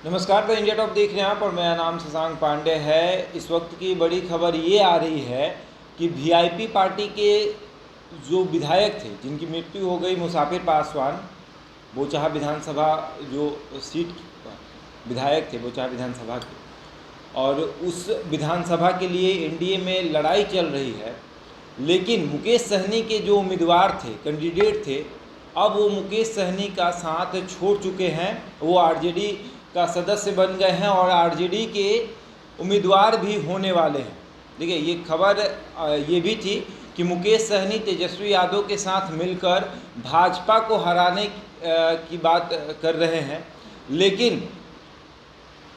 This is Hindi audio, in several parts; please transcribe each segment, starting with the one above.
नमस्कार, द इंडिया टॉप देख रहे हैं आप और मेरा नाम शशांक पांडे है। इस वक्त की बड़ी खबर ये आ रही है कि वीआईपी पार्टी के जो विधायक थे जिनकी मृत्यु हो गई, मुसाफिर पासवान, बोचाहा विधानसभा जो सीट विधायक थे बोचाहा विधानसभा के, और उस विधानसभा के लिए एनडीए में लड़ाई चल रही है। लेकिन मुकेश सहनी के जो उम्मीदवार थे, कैंडिडेट थे, अब वो मुकेश सहनी का साथ छोड़ चुके हैं। वो आरजेडी का सदस्य बन गए हैं और आरजेडी के उम्मीदवार भी होने वाले हैं। देखिए, ये खबर ये भी थी कि मुकेश सहनी तेजस्वी यादव के साथ मिलकर भाजपा को हराने की बात कर रहे हैं। लेकिन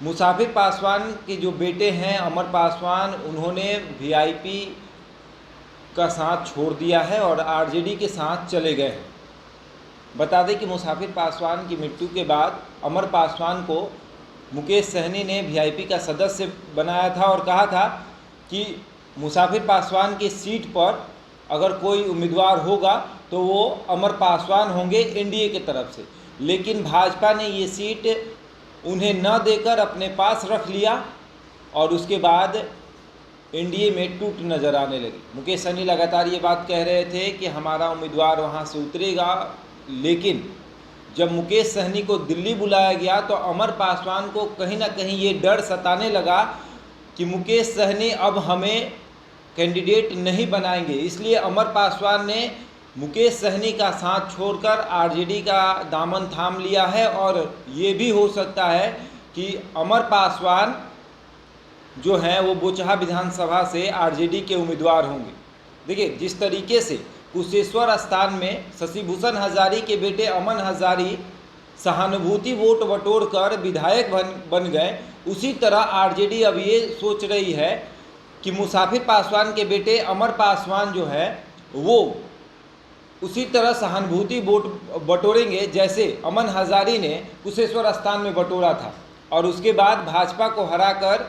मुसाफिर पासवान के जो बेटे हैं अमर पासवान, उन्होंने वीआईपी का साथ छोड़ दिया है और आरजेडी के साथ चले गए हैं। बता दें कि मुसाफिर पासवान की मृत्यु के बाद अमर पासवान को मुकेश सहनी ने वीआईपी का सदस्य बनाया था और कहा था कि मुसाफिर पासवान की सीट पर अगर कोई उम्मीदवार होगा तो वो अमर पासवान होंगे एनडीए की तरफ से। लेकिन भाजपा ने ये सीट उन्हें न देकर अपने पास रख लिया और उसके बाद एनडीए में टूट नज़र आने लगी। मुकेश सहनी लगातार ये बात कह रहे थे कि हमारा उम्मीदवार वहाँ से उतरेगा, लेकिन जब मुकेश सहनी को दिल्ली बुलाया गया तो अमर पासवान को कहीं ना कहीं ये डर सताने लगा कि मुकेश सहनी अब हमें कैंडिडेट नहीं बनाएंगे। इसलिए अमर पासवान ने मुकेश सहनी का साथ छोड़कर आरजेडी का दामन थाम लिया है और ये भी हो सकता है कि अमर पासवान जो हैं वो बोचाहा विधानसभा से आरजेडी के उम्मीदवार होंगे। देखिए, जिस तरीके से कुशेश्वर स्थान में शशिभूषण हजारी के बेटे अमन हजारी सहानुभूति वोट बटोर कर विधायक बन गए, उसी तरह आरजेडी अब ये सोच रही है कि मुसाफिर पासवान के बेटे अमर पासवान जो है वो उसी तरह सहानुभूति वोट बटोरेंगे जैसे अमन हजारी ने कुशेश्वर स्थान में बटोरा था, और उसके बाद भाजपा को हराकर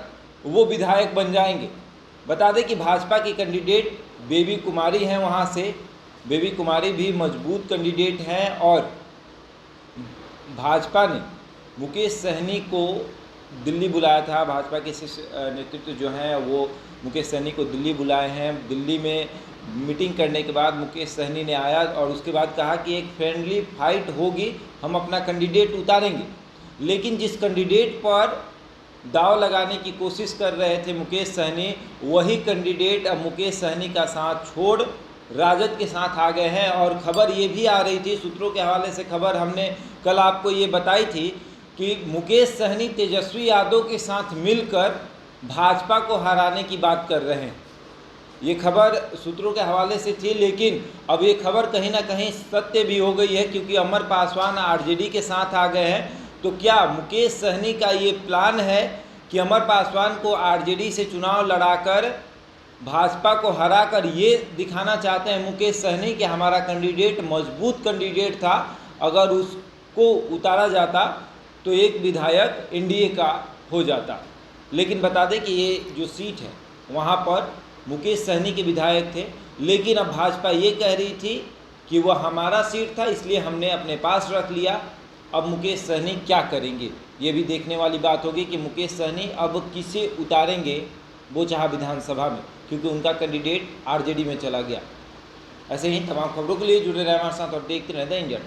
वो विधायक बन जाएंगे। बता दें कि भाजपा की कैंडिडेट बेबी कुमारी हैं, वहाँ से बेबी कुमारी भी मजबूत कैंडिडेट हैं और भाजपा ने मुकेश सहनी को दिल्ली बुलाया था। भाजपा के शीर्ष नेतृत्व जो हैं वो मुकेश सहनी को दिल्ली बुलाए हैं। दिल्ली में मीटिंग करने के बाद मुकेश सहनी ने आया और उसके बाद कहा कि एक फ्रेंडली फाइट होगी, हम अपना कैंडिडेट उतारेंगे। लेकिन जिस कैंडिडेट पर दाव लगाने की कोशिश कर रहे थे मुकेश सहनी, वही कैंडिडेट अब मुकेश सहनी का साथ छोड़ राजद के साथ आ गए हैं। और खबर ये भी आ रही थी, सूत्रों के हवाले से खबर हमने कल आपको ये बताई थी कि मुकेश सहनी तेजस्वी यादव के साथ मिलकर भाजपा को हराने की बात कर रहे हैं। ये खबर सूत्रों के हवाले से थी, लेकिन अब ये खबर कहीं ना कहीं सत्य भी हो गई है, क्योंकि अमर पासवान आरजेडी के साथ आ गए हैं। तो क्या मुकेश सहनी का ये प्लान है कि अमर पासवान को आरजेडी से चुनाव लड़ाकर भाजपा को हराकर ये दिखाना चाहते हैं मुकेश सहनी कि हमारा कैंडिडेट मजबूत कैंडिडेट था, अगर उसको उतारा जाता तो एक विधायक एनडीए का हो जाता। लेकिन बता दें कि ये जो सीट है वहाँ पर मुकेश सहनी के विधायक थे, लेकिन अब भाजपा ये कह रही थी कि वह हमारा सीट था इसलिए हमने अपने पास रख लिया। अब मुकेश सहनी क्या करेंगे, ये भी देखने वाली बात होगी कि मुकेश सहनी अब किसे उतारेंगे बोचाहा विधानसभा में, क्योंकि उनका कैंडिडेट आरजेडी में चला गया। ऐसे ही तमाम खबरों के लिए जुड़े रहे हमारे साथ और देखते रहते हैं इंडिया।